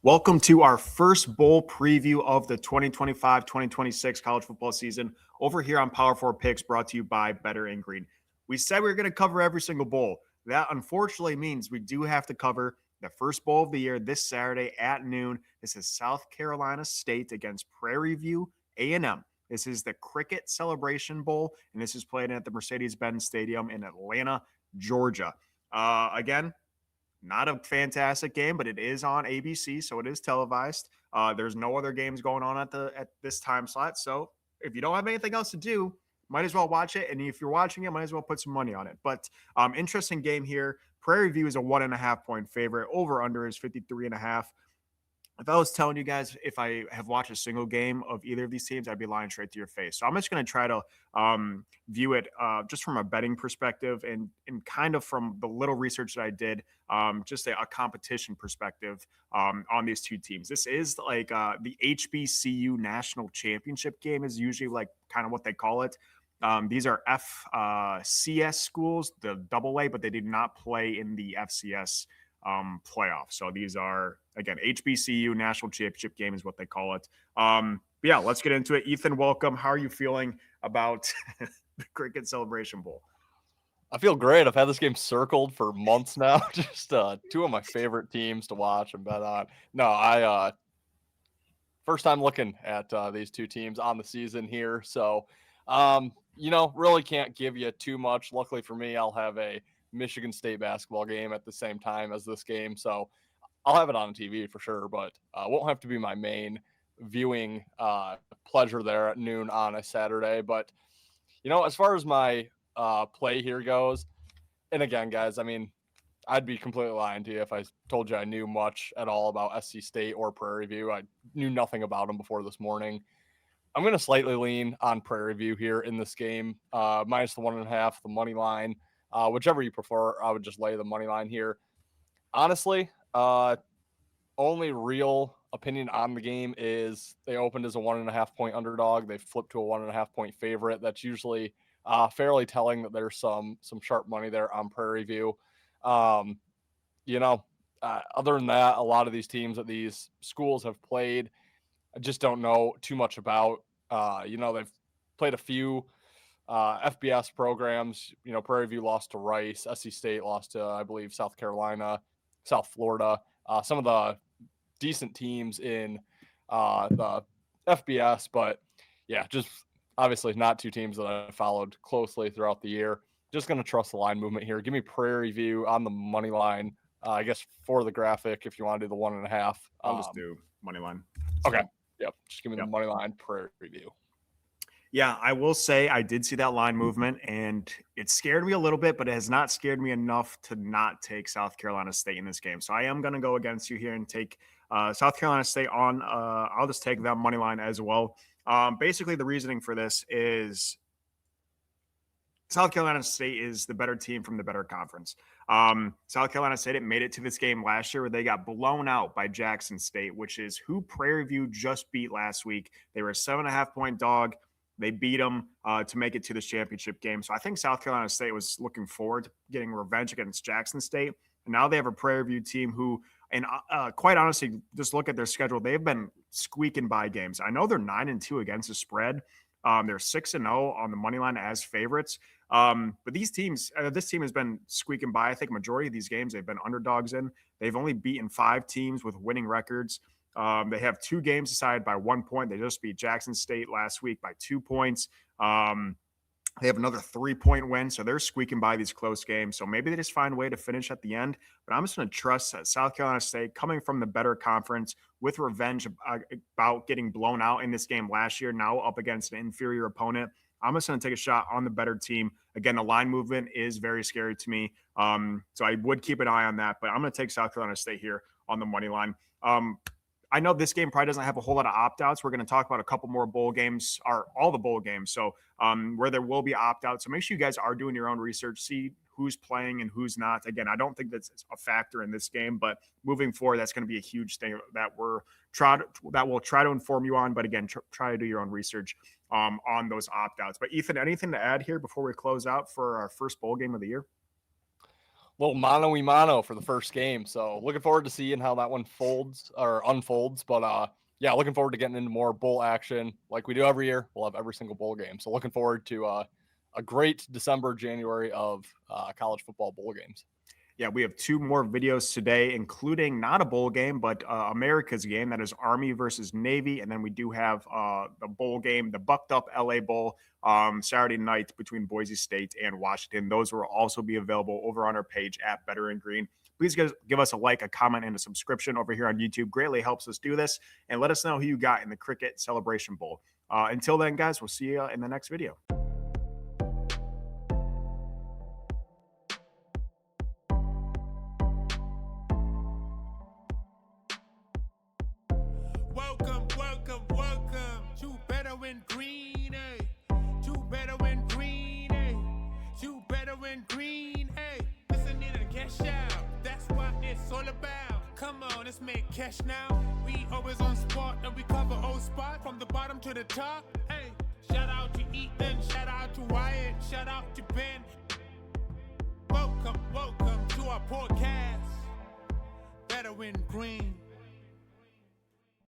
Welcome to our first bowl preview of the 2025-2026 college football season over here on Power 4 Picks, brought to you by Better and Green. We said we were going to cover every single bowl. That unfortunately means we do have to cover the first bowl of the year this Saturday at noon. This is South Carolina State against Prairie View A&M. This is the Cricket Celebration Bowl, and this is played at the Mercedes-Benz Stadium in Atlanta, Georgia. Again, not a fantastic game, but it is on ABC, so it is televised. There's no other games going on at this time slot. So if you don't have anything else to do, might as well watch it. And if you're watching it, might as well put some money on it. But interesting game here. Prairie View is a 1.5 point favorite. Over under is 53.5. If I was telling you guys if I have watched a single game of either of these teams, I'd be lying straight to your face. So I'm just going to try to view it just from a betting perspective and kind of from the little research that I did, just a competition perspective on these two teams. This is like the HBCU National Championship game is usually like kind of what they call it. These are FCS schools, the AA, but they did not play in the FCS playoff. So these are, again, HBCU National Championship game is what they call it. But yeah, let's get into it. Ethan, welcome. How are you feeling about the Cricket Celebration Bowl? I feel great. I've had this game circled for months now. Just two of my favorite teams to watch and bet on. No, I first time looking at these two teams on the season here. So, really can't give you too much. Luckily for me, I'll have a Michigan State basketball game at the same time as this game. So I'll have it on TV for sure, but won't have to be my main viewing pleasure there at noon on a Saturday. But, as far as my play here goes, and again, guys, I mean, I'd be completely lying to you if I told you I knew much at all about SC State or Prairie View. I knew nothing about them before this morning. I'm going to slightly lean on Prairie View here in this game, minus the 1.5, the money line. Whichever you prefer, I would just lay the money line here. Honestly, only real opinion on the game is they opened as a 1.5 point underdog. They flipped to a 1.5 point favorite. That's usually fairly telling that there's some sharp money there on Prairie View. Other than that, a lot of these teams that these schools have played, I just don't know too much about. They've played a few FBS programs. Prairie View lost to Rice. SC State lost to, I believe, South Carolina, South Florida. Some of the decent teams in the FBS, but yeah, just obviously not two teams that I followed closely throughout the year. Just going to trust the line movement here. Give me Prairie View on the money line. I guess for the graphic, if you want to do the 1.5. I'll just do money line. Okay. Yep. Just give me the money line Prairie View. Yeah, I will say I did see that line movement, and it scared me a little bit, but it has not scared me enough to not take South Carolina State in this game. So I am going to go against you here and take South Carolina State on. I'll just take that money line as well. Basically, the reasoning for this is South Carolina State is the better team from the better conference. South Carolina State made it to this game last year where they got blown out by Jackson State, which is who Prairie View just beat last week. They were a 7.5 point dog. They beat them to make it to this championship game. So I think South Carolina State was looking forward to getting revenge against Jackson State. And now they have a Prairie View team who, and quite honestly, just look at their schedule. They've been squeaking by games. I know they're 9-2 against the spread. They're 6-0 on the money line as favorites. But these teams, this team has been squeaking by. I think majority of these games they've been underdogs in. They've only beaten 5 teams with winning records. They have 2 games decided by 1 point. They just beat Jackson State last week by 2 points. They have another 3-point win, so they're squeaking by these close games. So maybe they just find a way to finish at the end. But I'm just going to trust South Carolina State, coming from the better conference, with revenge about getting blown out in this game last year, now up against an inferior opponent. I'm just going to take a shot on the better team. Again, the line movement is very scary to me. So I would keep an eye on that. But I'm going to take South Carolina State here on the money line. I know this game probably doesn't have a whole lot of opt-outs. We're going to talk about a couple more bowl games, or all the bowl games, so where there will be opt-outs. So make sure you guys are doing your own research, see who's playing and who's not. Again, I don't think that's a factor in this game, but moving forward, that's going to be a huge thing that we'll try to inform you on. But again, try to do your own research on those opt-outs. But Ethan, anything to add here before we close out for our first bowl game of the year? little mano-a-mano for the first game. So looking forward to seeing how that one unfolds. But yeah, looking forward to getting into more bowl action like we do every year. We'll have every single bowl game. So looking forward to a great December, January of college football bowl games. Yeah, we have 2 more videos today, including not a bowl game, but America's game. That is Army versus Navy. And then we do have the bowl game, the Bucked Up LA Bowl, Saturday night between Boise State and Washington. Those will also be available over on our page at Better and Green. Please give us a like, a comment, and a subscription over here on YouTube. Greatly helps us do this. And let us know who you got in the Cricket Celebration Bowl. Until then, guys, we'll see you in the next video. Welcome to Better and Green, to Better and Green, to Better and Green, listening to cash out, that's what it's all about. Come on, let's make cash now. We always on spot and we cover all spot from the bottom to the top. Hey, shout out to Ethan, shout out to Wyatt, shout out to Ben. Welcome to our podcast, Better and Green.